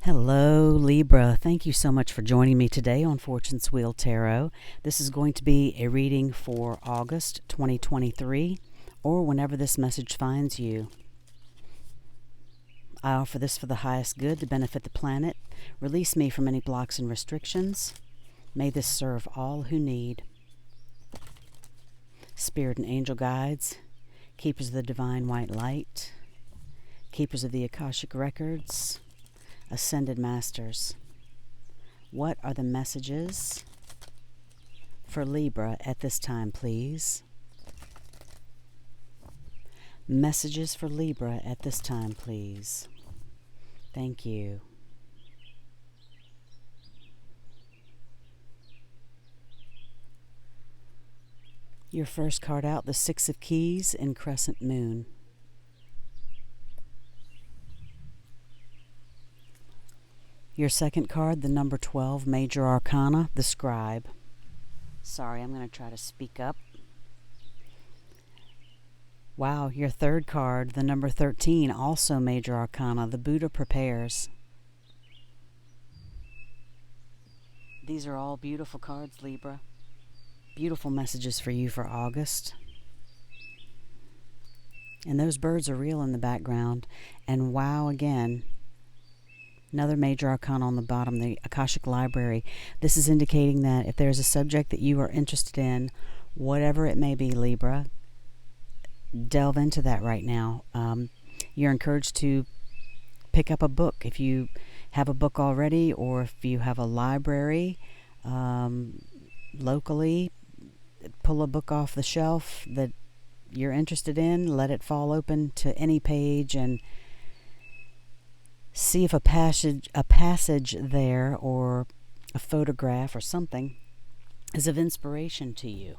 Hello, Libra. Thank you so much for joining me today on Fortune's Wheel Tarot. This is going to be a reading for August 2023, or whenever this message finds you. I offer this for the highest good to benefit the planet. Release me from any blocks and restrictions. May this serve all who need. Spirit and angel guides, keepers of the divine white light, keepers of the Akashic records, Ascended Masters, what are the messages for Libra at this time, please? Messages for Libra at this time, please. Thank you. Your first card out, the Six of Keys in Crescent Moon. Your second card, the number 12, Major Arcana, the Scribe. Sorry, I'm going to try to speak up. Wow, your third card, the number 13, also Major Arcana, the Buddha Prepares. These are all beautiful cards, Libra. Beautiful messages for you for August. And those birds are real in the background. And wow, again, another Major Arcana on the bottom, the Akashic Library. This is indicating that if there's a subject that you are interested in, whatever it may be, Libra, delve into that right now. You're encouraged to pick up a book. If you have a book already, or if you have a library locally, pull a book off the shelf that you're interested in, let it fall open to any page, and see if a passage there, or a photograph or something, is of inspiration to you.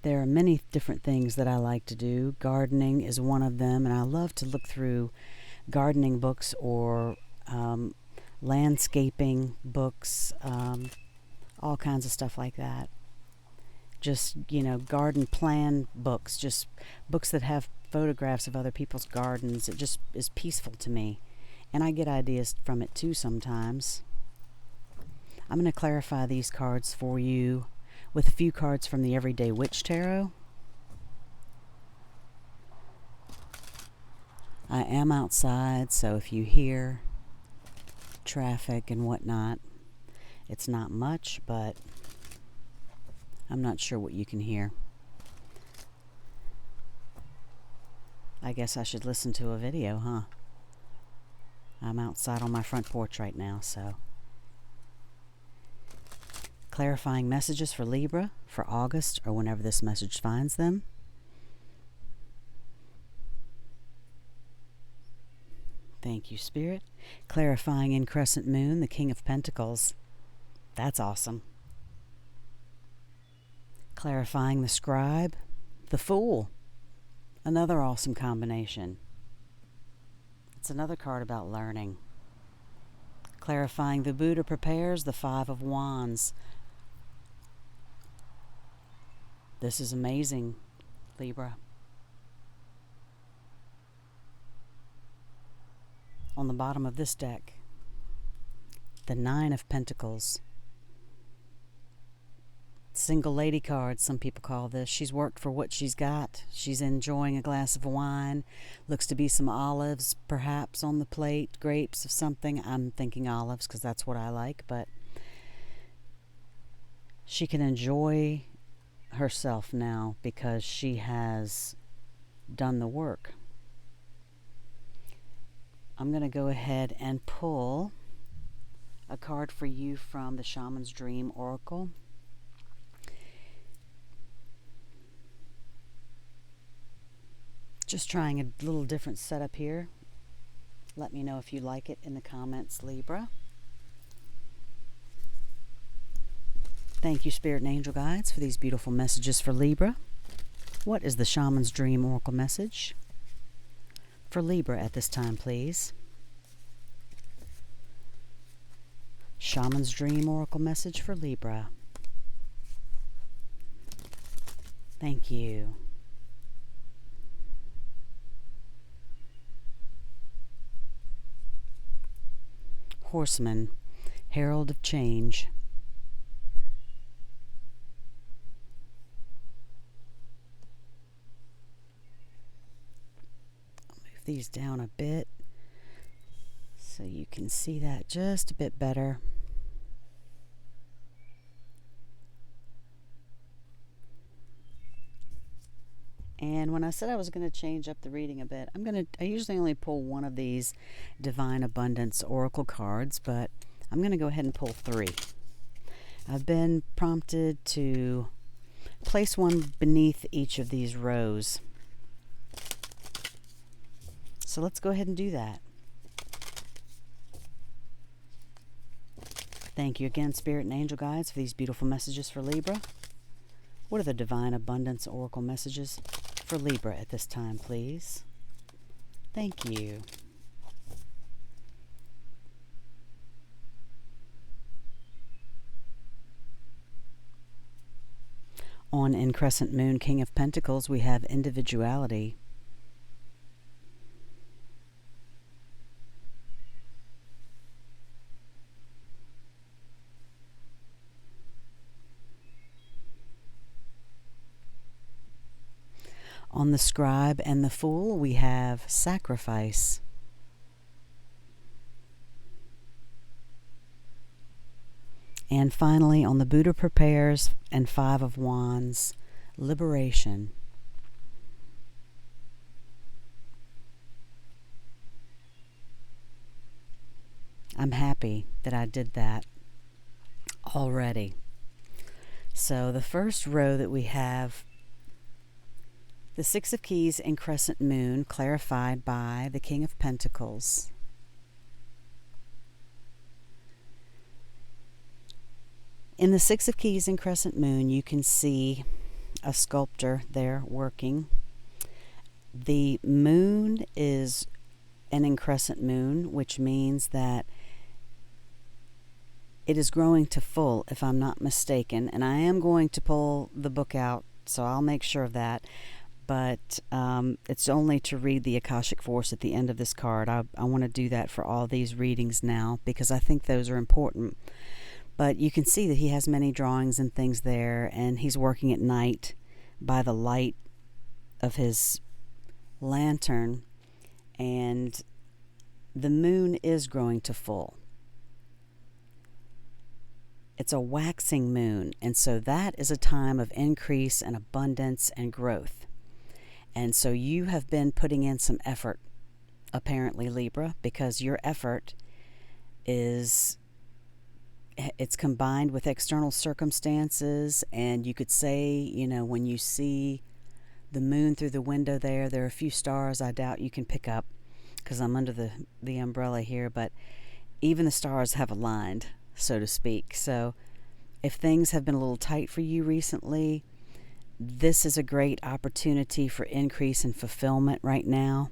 There are many different things that I like to do. Gardening is one of them, and I love to look through gardening books or landscaping books, all kinds of stuff like that. Just, garden plan books, just books that have photographs of other people's gardens. It just is peaceful to me. And I get ideas from it too sometimes. I'm going to clarify these cards for you with a few cards from the Everyday Witch Tarot. I am outside, so if you hear traffic and whatnot, it's not much, but I'm not sure what you can hear. I guess I should listen to a video, huh? I'm outside on my front porch right now, so. Clarifying messages for Libra for August, or whenever this message finds them. Thank you, Spirit. Clarifying in Crescent Moon, the King of Pentacles. That's awesome. Clarifying the Scribe, the Fool. Another awesome combination. It's another card about learning. Clarifying the Buddha Prepares, the Five of Wands. This is amazing, Libra. On the bottom of this deck, the Nine of Pentacles. Single lady card, some people call this. She's worked for what she's got. She's enjoying a glass of wine. Looks to be some olives, perhaps, on the plate. Grapes of something. I'm thinking olives because that's what I like. But she can enjoy herself now because she has done the work. I'm going to go ahead and pull a card for you from the Shaman's Dream Oracle. Just trying a little different setup here. Let me know if you like it in the comments, Libra. Thank you, Spirit and Angel Guides, for these beautiful messages for Libra. What is the Shaman's Dream Oracle message for Libra at this time, please? Shaman's Dream Oracle message for Libra. Thank you. Horseman, herald of change. I'll move these down a bit so you can see that just a bit better. And when I said I was going to change up the reading a bit, I usually only pull one of these Divine Abundance Oracle cards, but I'm going to go ahead and pull 3. I've been prompted to place one beneath each of these rows. So let's go ahead and do that. Thank you again, Spirit and Angel Guides, for these beautiful messages for Libra. What are the Divine Abundance Oracle messages for Libra at this time, please? Thank you. On in Crescent Moon, King of Pentacles, we have individuality. On the Scribe and the Fool, we have sacrifice. And finally, on the Buddha Prepares and 5 of Wands, liberation. I'm happy that I did that already. So the first row that we have, the 6 of Keys in Crescent Moon, clarified by the King of Pentacles. In the 6 of Keys in Crescent Moon, you can see a sculptor there working. The moon is an in crescent moon, which means that it is growing to full, if I'm not mistaken. And I am going to pull the book out, so I'll make sure of that. But it's only to read the Akashic Force at the end of this card. I want to do that for all these readings now because I think those are important. But you can see that he has many drawings and things there, and he's working at night by the light of his lantern, and the moon is growing to full. It's a waxing moon, and so that is a time of increase and abundance and growth. And so you have been putting in some effort, apparently, Libra, because your effort it's combined with external circumstances. And you could say, you know, when you see the moon through the window there are a few stars I doubt you can pick up because I'm under the umbrella here, but even the stars have aligned, so to speak. So if things have been a little tight for you recently, this is a great opportunity for increase and fulfillment right now.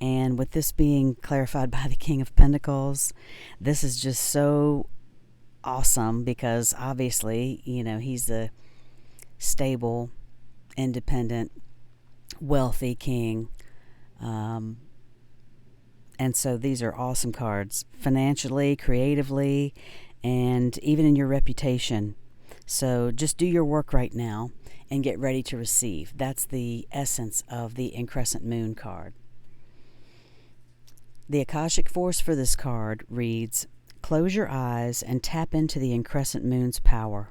And with this being clarified by the King of Pentacles, this is just so awesome because obviously, you know, he's a stable, independent, wealthy king. And so these are awesome cards, financially, creatively, and even in your reputation. So just do your work right now and get ready to receive. That's the essence of the Increscent Moon card. The Akashic Force for this card reads, close your eyes and tap into the Increscent Moon's power.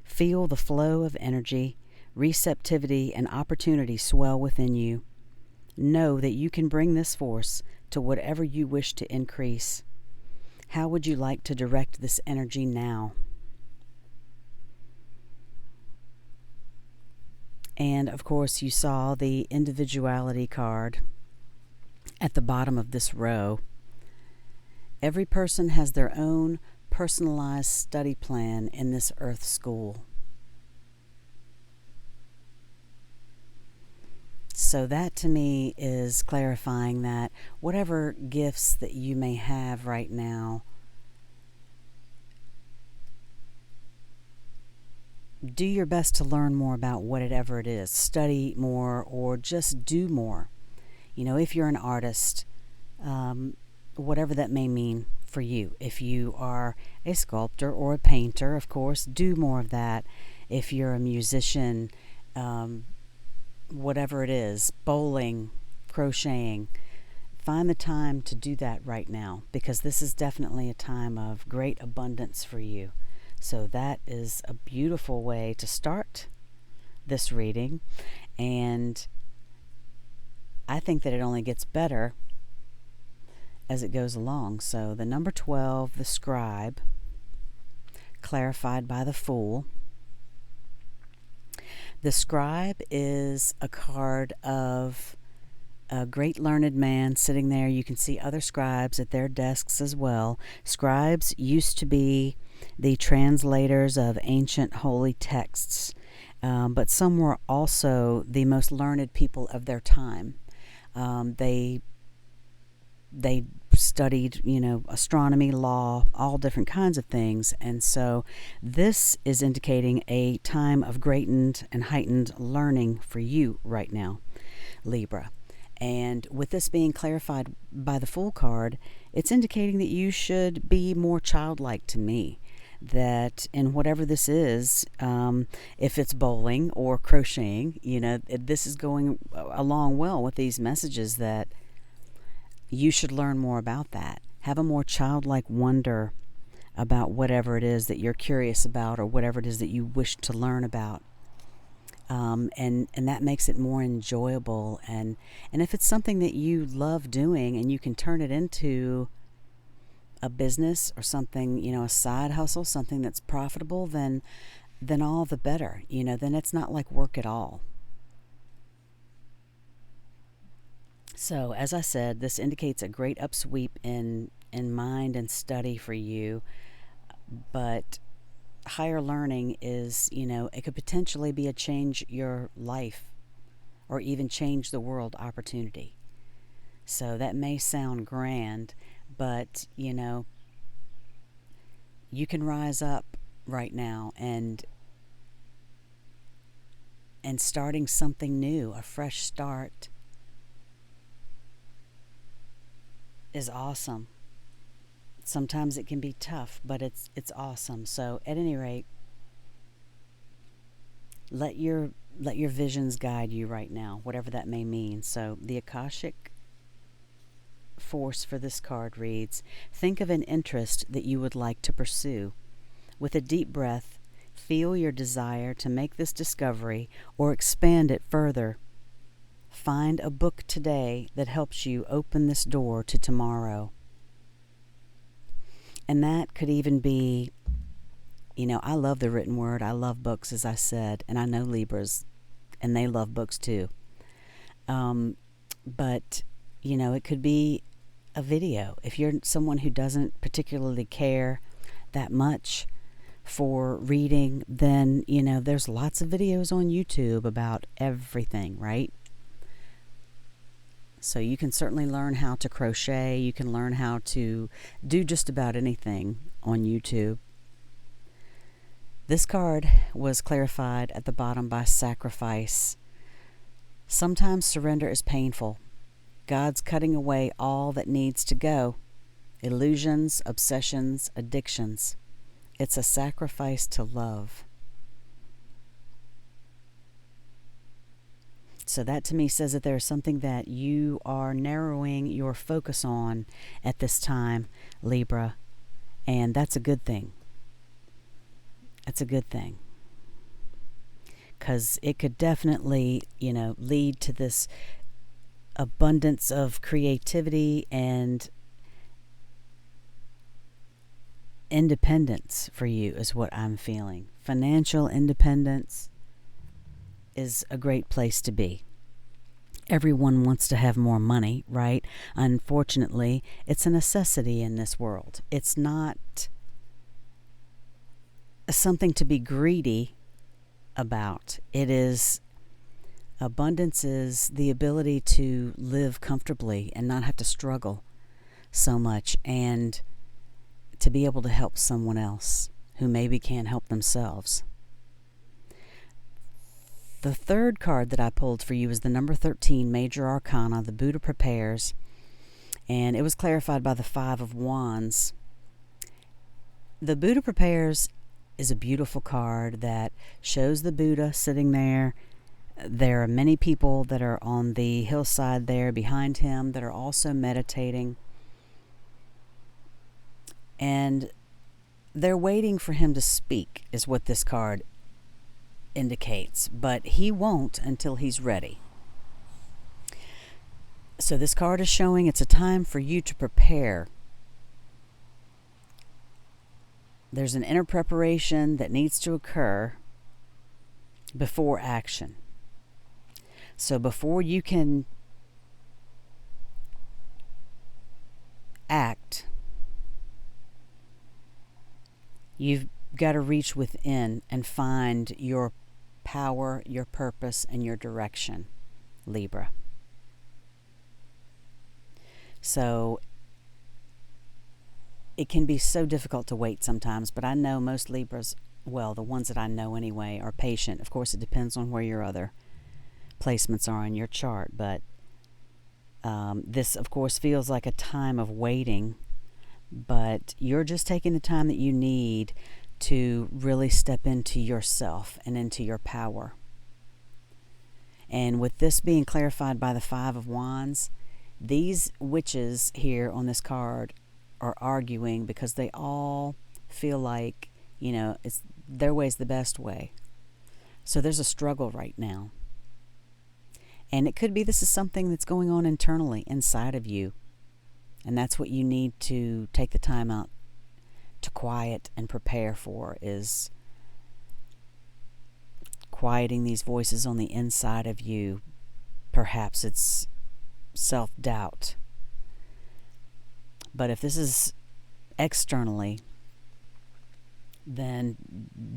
Feel the flow of energy, receptivity, and opportunity swell within you. Know that you can bring this force to whatever you wish to increase. How would you like to direct this energy now? And of course, you saw the individuality card at the bottom of this row. Every person has their own personalized study plan in this Earth school. So that to me is clarifying that whatever gifts that you may have right now, do your best to learn more about whatever it is. Study more or just do more. You know, if you're an artist, whatever that may mean for you. If you are a sculptor or a painter, of course, do more of that. If you're a musician, whatever it is, bowling, crocheting, find the time to do that right now, because this is definitely a time of great abundance for you. So that is a beautiful way to start this reading, and I think that it only gets better as it goes along. So the number 12, the scribe, clarified by the Fool. The scribe is a card of a great learned man sitting there. You can see other scribes at their desks as well. Scribes used to be the translators of ancient holy texts, but some were also the most learned people of their time. They studied, astronomy, law, all different kinds of things. And so this is indicating a time of greatened and heightened learning for you right now, Libra. And with this being clarified by the Fool card, it's indicating that you should be more childlike to me. That in whatever this is, if it's bowling or crocheting, this is going along well with these messages that you should learn more about that. Have a more childlike wonder about whatever it is that you're curious about, or whatever it is that you wish to learn about. And that makes it more enjoyable. And if it's something that you love doing and you can turn it into a business or something, a side hustle, something that's profitable, then all the better. Then it's not like work at all. So, as I said, this indicates a great upsweep in mind and study for you, but higher learning is, it could potentially be a change your life or even change the world opportunity. So that may sound grand, but, you can rise up right now and starting something new, a fresh start, is awesome. Sometimes it can be tough, but it's awesome. So at any rate, let your visions guide you right now, whatever that may mean. So the Akashic force for this card reads, think of an interest that you would like to pursue. With a deep breath, feel your desire to make this discovery or expand it further. Find a book today that helps you open this door to tomorrow. And that could even be, I love the written word. I love books, as I said, and I know Libras, and they love books too. But, it could be a video. If you're someone who doesn't particularly care that much for reading, then, there's lots of videos on YouTube about everything, right? So you can certainly learn how to crochet. You can learn how to do just about anything on YouTube. This card was clarified at the bottom by sacrifice. Sometimes surrender is painful. God's cutting away all that needs to go. Illusions, obsessions, addictions. It's a sacrifice to love. So that to me says that there's something that you are narrowing your focus on at this time, Libra, and that's a good thing. That's a good thing. Because it could definitely, lead to this abundance of creativity and independence for you is what I'm feeling. Financial independence is a great place to be. Everyone wants to have more money, right? Unfortunately, it's a necessity in this world. It's not something to be greedy about. It is, abundance is the ability to live comfortably and not have to struggle so much, and to be able to help someone else who maybe can't help themselves. The third card that I pulled for you is the number 13, Major Arcana, the Buddha Prepares, and it was clarified by the Five of Wands. The Buddha Prepares is a beautiful card that shows the Buddha sitting there. There are many people that are on the hillside there behind him that are also meditating. And they're waiting for him to speak, is what this card indicates. But he won't until he's ready. So this card is showing it's a time for you to prepare. There's an inner preparation that needs to occur before action. So before you can act, you've got to reach within and find your power, your purpose, and your direction, Libra. So it can be so difficult to wait sometimes, but I know most Libras, well, the ones that I know anyway, are patient. Of course, it depends on where your other placements are on your chart, but this, of course, feels like a time of waiting, but you're just taking the time that you need to really step into yourself and into your power. And with this being clarified by the Five of Wands, these witches here on this card are arguing because they all feel like, it's their way's the best way. So there's a struggle right now. And it could be this is something that's going on internally inside of you. And that's what you need to take the time out to quiet and prepare for, is quieting these voices on the inside of you. Perhaps it's self-doubt. But if this is externally, then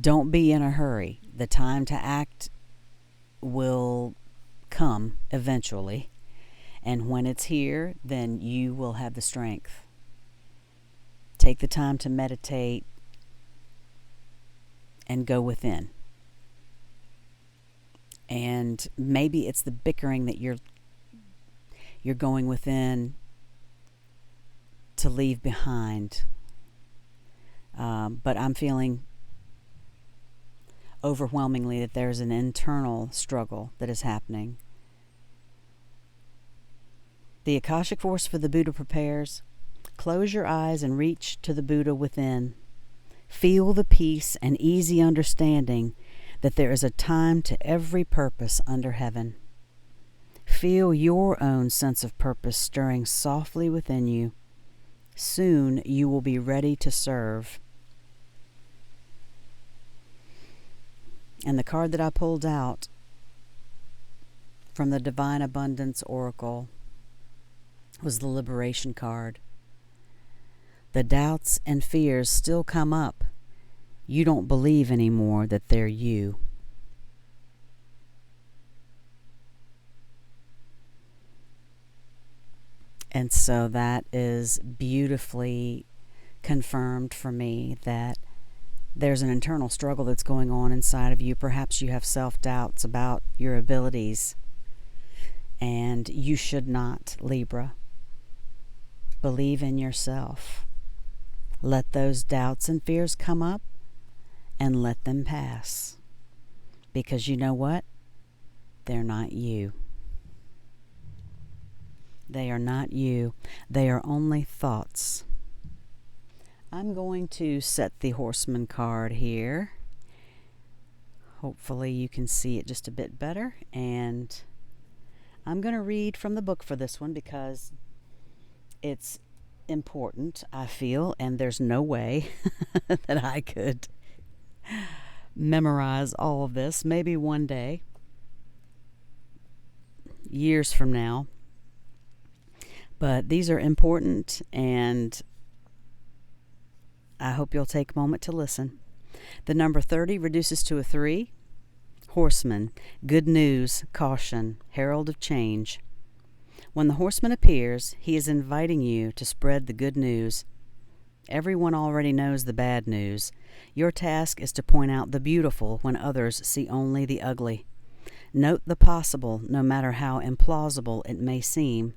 don't be in a hurry. The time to act will come eventually. And when it's here, then you will have the strength. Take the time to meditate and go within. And maybe it's the bickering that you're going within to leave behind. But I'm feeling overwhelmingly that there's an internal struggle that is happening. The Akashic Force for the Buddha Prepares. Close your eyes and reach to the Buddha within. Feel the peace and easy understanding that there is a time to every purpose under heaven. Feel your own sense of purpose stirring softly within you. Soon you will be ready to serve. And the card that I pulled out from the Divine Abundance Oracle was the Liberation card. The doubts and fears still come up. You don't believe anymore that they're you. And so that is beautifully confirmed for me that there's an internal struggle that's going on inside of you. Perhaps you have self-doubts about your abilities, and you should not, Libra. Believe in yourself. Let those doubts and fears come up and let them pass. Because you know what? They're not you. They are not you. They are only thoughts. I'm going to set the Horseman card here. Hopefully you can see it just a bit better. And I'm going to read from the book for this one because it's important, I feel, and there's no way that I could memorize all of this. Maybe one day, years from now. But these are important, and I hope you'll take a moment to listen. The number 30 reduces to a 3. Horseman, good news, caution, herald of change. When the horseman appears, he is inviting you to spread the good news. Everyone already knows the bad news. Your task is to point out the beautiful when others see only the ugly. Note the possible, no matter how implausible it may seem.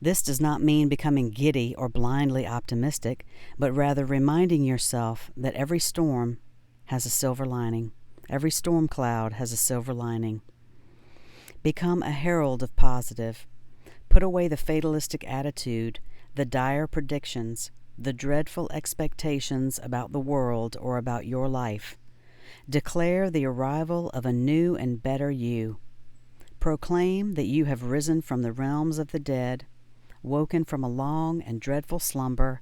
This does not mean becoming giddy or blindly optimistic, but rather reminding yourself that every storm has a silver lining. Every storm cloud has a silver lining. Become a herald of positive. Put away the fatalistic attitude, the dire predictions, the dreadful expectations about the world or about your life. Declare the arrival of a new and better you. Proclaim that you have risen from the realms of the dead, woken from a long and dreadful slumber,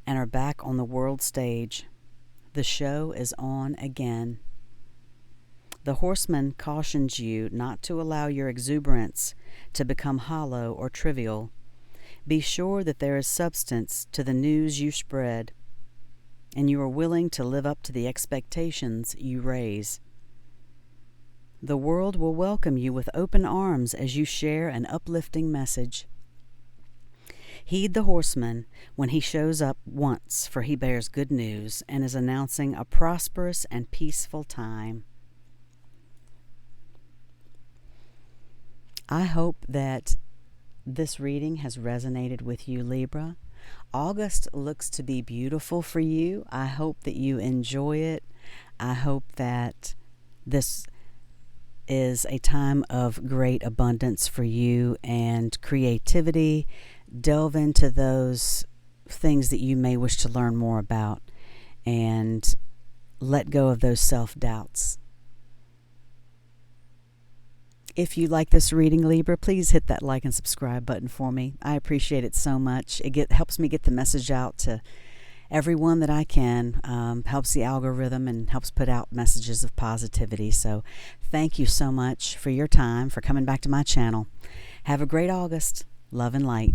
and are back on the world stage. The show is on again. The horseman cautions you not to allow your exuberance to become hollow or trivial. Be sure that there is substance to the news you spread, and you are willing to live up to the expectations you raise. The world will welcome you with open arms as you share an uplifting message. Heed the horseman when he shows up once, for he bears good news and is announcing a prosperous and peaceful time. I hope that this reading has resonated with you, Libra. August looks to be beautiful for you. I hope that you enjoy it. I hope that this is a time of great abundance for you and creativity. Delve into those things that you may wish to learn more about and let go of those self-doubts. If you like this reading, Libra, please hit that like and subscribe button for me. I appreciate it so much. It helps me get the message out to everyone that I can. Helps the algorithm and helps put out messages of positivity. So thank you so much for your time, for coming back to my channel. Have a great August. Love and light.